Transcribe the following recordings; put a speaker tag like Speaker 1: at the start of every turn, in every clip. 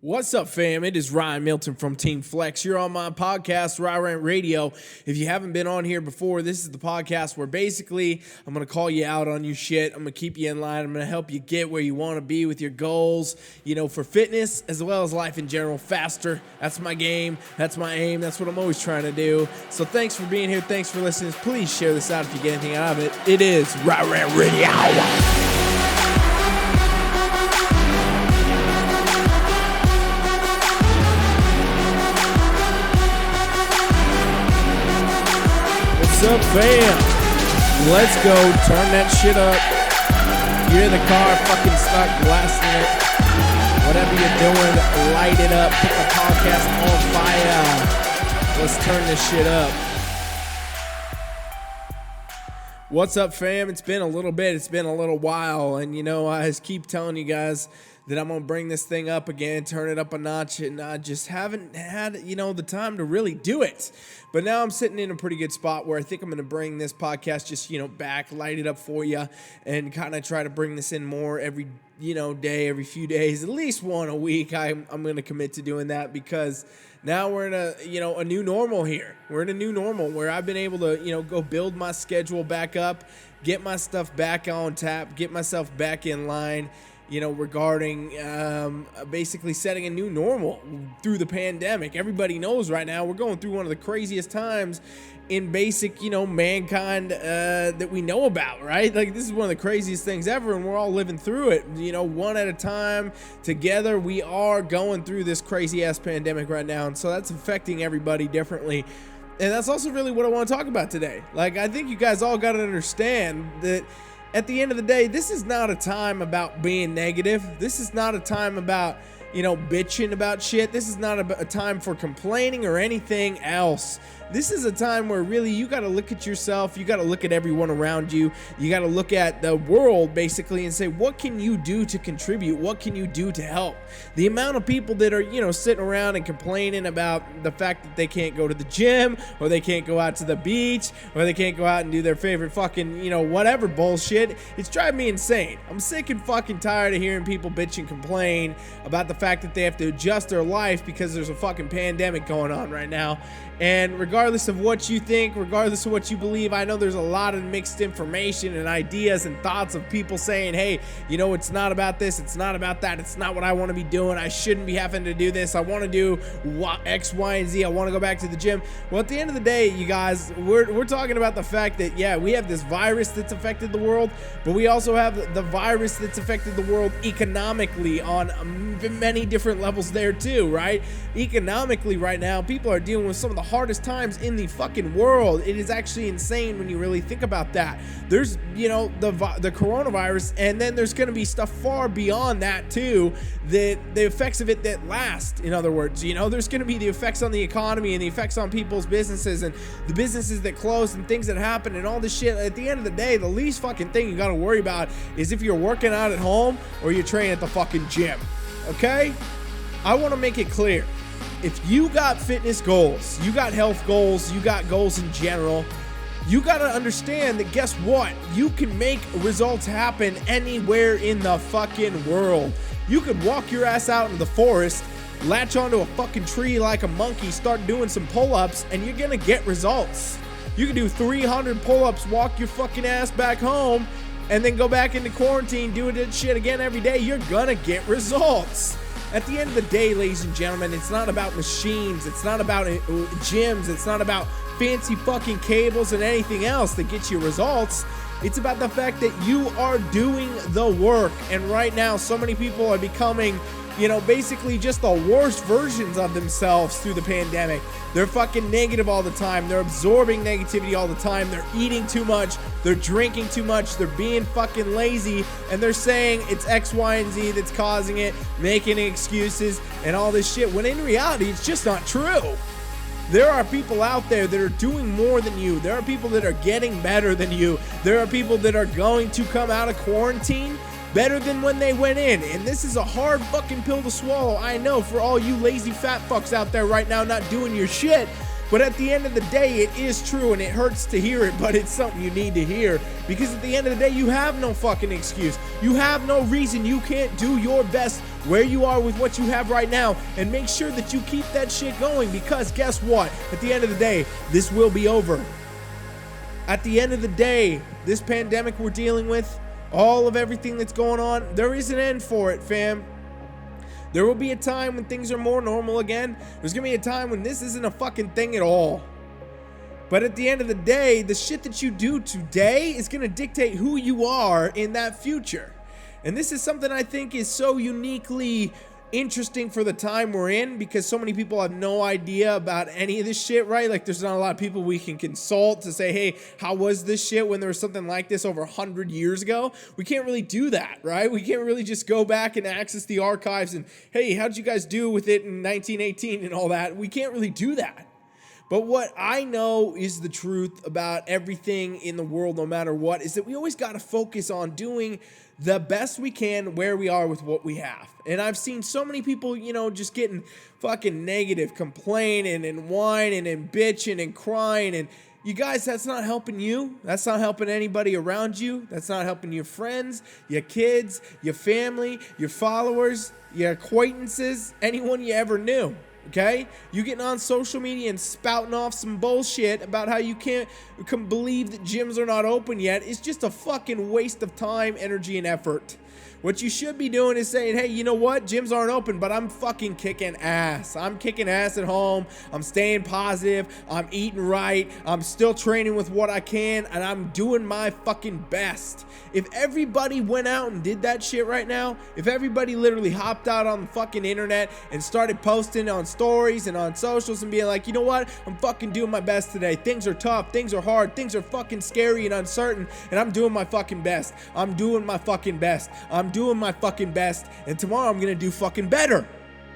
Speaker 1: What's up, fam? It is Ry Milton from TeamFFLEX. You're on my podcast, Ry Rant Radio. If you haven't been on here before, this is the podcast where basically I'm going to call you out on your shit. I'm going to keep you in line. I'm going to help you get where you want to be with your goals, for fitness as well as life in general, faster. That's my game. That's my aim. That's what I'm always trying to do. So thanks for being here. Thanks for listening. Please share this out if you get anything out of it. It is Ry Rant Radio. What's up, fam? Let's go. Turn that shit up. You're in the car, fucking start blasting it. Whatever you're doing, light it up. Put the podcast on fire. Let's turn this shit up. What's up, fam? It's been a little bit. It's been a little while. And, I just keep telling you guys that I'm going to bring this thing up again, turn it up a notch, and I just haven't had, the time to really do it. But now I'm sitting in a pretty good spot where I think I'm going to bring this podcast just, back, light it up for you, and kind of try to bring this in more every, day, every few days, at least one a week. I'm going to commit to doing that because now we're in a new normal here. We're in a new normal where I've been able to, go build my schedule back up, get my stuff back on tap, get myself back in line, regarding basically setting a new normal through the pandemic. Everybody knows right now we're going through one of the craziest times in basic, mankind that we know about, right? Like, this is one of the craziest things ever, and we're all living through it, one at a time. Together, we are going through this crazy-ass pandemic right now, and so that's affecting everybody differently. And that's also really what I want to talk about today. Like, I think you guys all got to understand that at the end of the day, this is not a time about being negative. This is not a time about, bitching about shit. This is not a time for complaining or anything else. This is a time where really you got to look at yourself. You got to look at everyone around you. You got to look at the world basically and say, what can you do to contribute? What can you do to help? The amount of people that are, sitting around and complaining about the fact that they can't go to the gym, or they can't go out to the beach, or they can't go out and do their favorite fucking, whatever bullshit. It's driving me insane. I'm sick and fucking tired of hearing people bitch and complain about the fact that they have to adjust their life because there's a fucking pandemic going on right now. And regardless of what you think, regardless of what you believe, I know there's a lot of mixed information and ideas and thoughts of people saying, hey, it's not about this, it's not about that, it's not what I want to be doing, I shouldn't be having to do this, I want to do X, Y, and Z, I want to go back to the gym. Well, at the end of the day, you guys, we're talking about the fact that, yeah, we have this virus that's affected the world, but we also have the virus that's affected the world economically on many different levels there too, right? Economically right now, people are dealing with some of the hardest times in the fucking world. It is actually insane when you really think about that. There's, the coronavirus, and then there's going to be stuff far beyond that too, that the effects of it that last, in other words, there's going to be the effects on the economy and the effects on people's businesses and the businesses that close and things that happen and all this shit. At the end of the day, the least fucking thing you got to worry about is if you're working out at home or you're training at the fucking gym. Okay? I want to make it clear. If you got fitness goals, you got health goals, you got goals in general, you got to understand that guess what? You can make results happen anywhere in the fucking world. You could walk your ass out in the forest, latch onto a fucking tree like a monkey, start doing some pull-ups, and you're going to get results. You can do 300 pull-ups, walk your fucking ass back home, and then go back into quarantine, do that shit again every day. You're going to get results. At the end of the day, ladies and gentlemen, it's not about machines. It's not about gyms. It's not about fancy fucking cables and anything else that gets you results. It's about the fact that you are doing the work. And right now, so many people are becoming, basically just the worst versions of themselves through the pandemic. They're fucking negative all the time. They're absorbing negativity all the time. They're eating too much. They're drinking too much. They're being fucking lazy. And they're saying it's X, Y, and Z that's causing it, making excuses and all this shit, when in reality, it's just not true. There are people out there that are doing more than you. There are people that are getting better than you. There are people that are going to come out of quarantine better than when they went in. And this is a hard fucking pill to swallow, I know, for all you lazy fat fucks out there right now not doing your shit. But at the end of the day, it is true, and it hurts to hear it, but it's something you need to hear. Because at the end of the day, you have no fucking excuse. You have no reason you can't do your best where you are with what you have right now, and make sure that you keep that shit going, because guess what? At the end of the day, this will be over. At the end of the day, this pandemic we're dealing with, all of everything that's going on, there is an end for it, fam. There will be a time when things are more normal again. There's gonna be a time when this isn't a fucking thing at all. But at the end of the day, the shit that you do today is gonna dictate who you are in that future. And this is something I think is so uniquely interesting for the time we're in, because so many people have no idea about any of this shit, right? Like, there's not a lot of people we can consult to say, hey, how was this shit when there was something like this over 100 years ago? We can't really do that, right? We can't really just go back and access the archives and, hey, how'd you guys do with it in 1918 and all that? We can't really do that. But what I know is the truth about everything in the world, no matter what, is that we always got to focus on doing the best we can where we are with what we have. And I've seen so many people, just getting fucking negative, complaining and whining and bitching and crying. And you guys, that's not helping you. That's not helping anybody around you. That's not helping your friends, your kids, your family, your followers, your acquaintances, anyone you ever knew. Okay? You getting on social media and spouting off some bullshit about how you can believe that gyms are not open yet. It's just a fucking waste of time, energy, and effort. What you should be doing is saying, hey, you know what? Gyms aren't open, but I'm fucking kicking ass. I'm kicking ass at home. I'm staying positive. I'm eating right. I'm still training with what I can, and I'm doing my fucking best. If everybody went out and did that shit right now, if everybody literally hopped out on the fucking internet and started posting on stories and on socials and being like, you know what? I'm fucking doing my best today. Things are tough. Things are hard. Things are fucking scary and uncertain, and I'm doing my fucking best. I'm doing my fucking best. I'm doing my fucking best, and tomorrow I'm gonna do fucking better.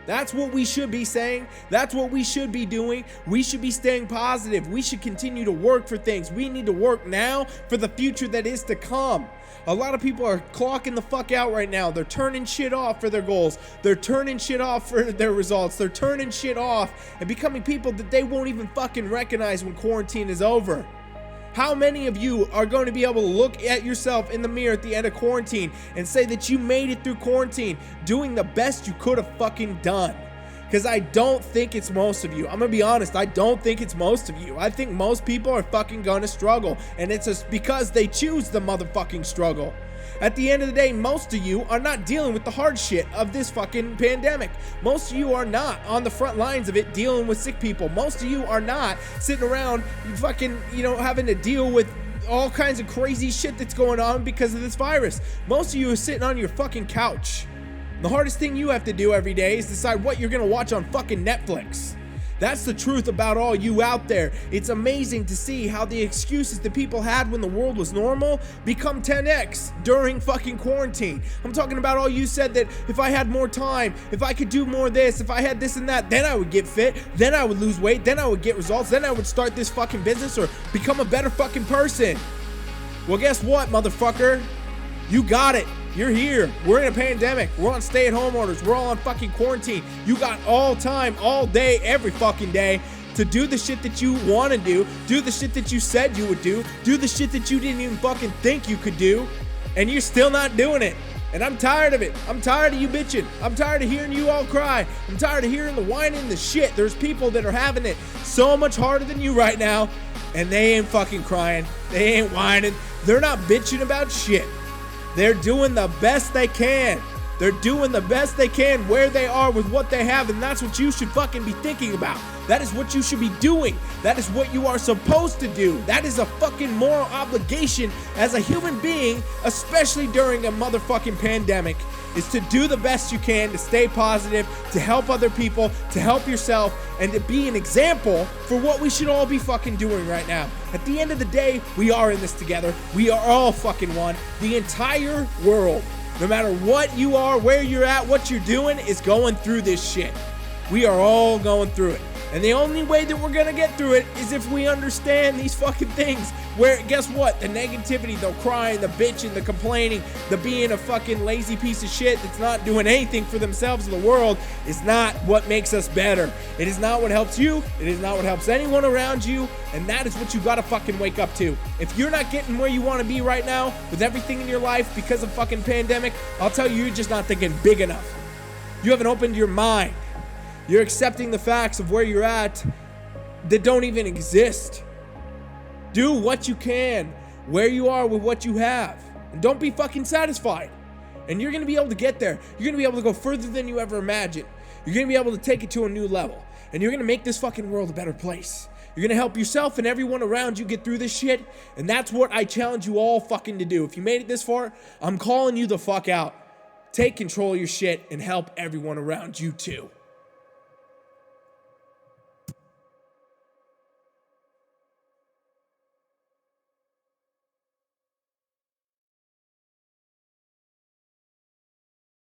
Speaker 1: That's what we should be saying. That's what we should be doing. We should be staying positive. We should continue to work for things. We need to work now for the future that is to come. A lot of people are clocking the fuck out right now. They're turning shit off for their goals. They're turning shit off for their results. They're turning shit off and becoming people that they won't even fucking recognize when quarantine is over. How many of you are going to be able to look at yourself in the mirror at the end of quarantine and say that you made it through quarantine doing the best you could have fucking done? Because I don't think it's most of you. I'm going to be honest, I don't think it's most of you. I think most people are fucking going to struggle, and it's just because they choose the motherfucking struggle. At the end of the day, most of you are not dealing with the hard shit of this fucking pandemic. Most of you are not on the front lines of it dealing with sick people. Most of you are not sitting around fucking, having to deal with all kinds of crazy shit that's going on because of this virus. Most of you are sitting on your fucking couch. The hardest thing you have to do every day is decide what you're gonna watch on fucking Netflix. That's the truth about all you out there. It's amazing to see how the excuses that people had when the world was normal become 10x during fucking quarantine. I'm talking about all you said that if I had more time, if I could do more of this, if I had this and that, then I would get fit, then I would lose weight, then I would get results, then I would start this fucking business or become a better fucking person. Well, guess what, motherfucker? You got it. You're here. We're in a pandemic. We're on stay-at-home orders. We're all on fucking quarantine. You got all time, all day, every fucking day to do the shit that you want to do the shit that you said you would do the shit that you didn't even fucking think you could do, and you're still not doing it. And I'm tired of it. I'm tired of you bitching. I'm tired of hearing you all cry. I'm tired of hearing the whining, the shit. There's people that are having it so much harder than you right now, and they ain't fucking crying. They ain't whining. They're not bitching about shit. They're doing the best they can. They're doing the best they can where they are with what they have, and that's what you should fucking be thinking about. That is what you should be doing. That is what you are supposed to do. That is a fucking moral obligation as a human being, especially during a motherfucking pandemic, is to do the best you can, to stay positive, to help other people, to help yourself, and to be an example for what we should all be fucking doing right now. At the end of the day, we are in this together. We are all fucking one. The entire world, no matter what you are, where you're at, what you're doing, is going through this shit. We are all going through it. And the only way that we're gonna get through it is if we understand these fucking things. Where, guess what? The negativity, the crying, the bitching, the complaining, the being a fucking lazy piece of shit that's not doing anything for themselves or the world is not what makes us better. It is not what helps you. It is not what helps anyone around you. And that is what you gotta fucking wake up to. If you're not getting where you wanna be right now with everything in your life because of fucking pandemic, I'll tell you, you're just not thinking big enough. You haven't opened your mind. You're accepting the facts of where you're at that don't even exist. Do what you can, where you are with what you have. And don't be fucking satisfied. And you're going to be able to get there. You're going to be able to go further than you ever imagined. You're going to be able to take it to a new level. And you're going to make this fucking world a better place. You're going to help yourself and everyone around you get through this shit. And that's what I challenge you all fucking to do. If you made it this far, I'm calling you the fuck out. Take control of your shit and help everyone around you too.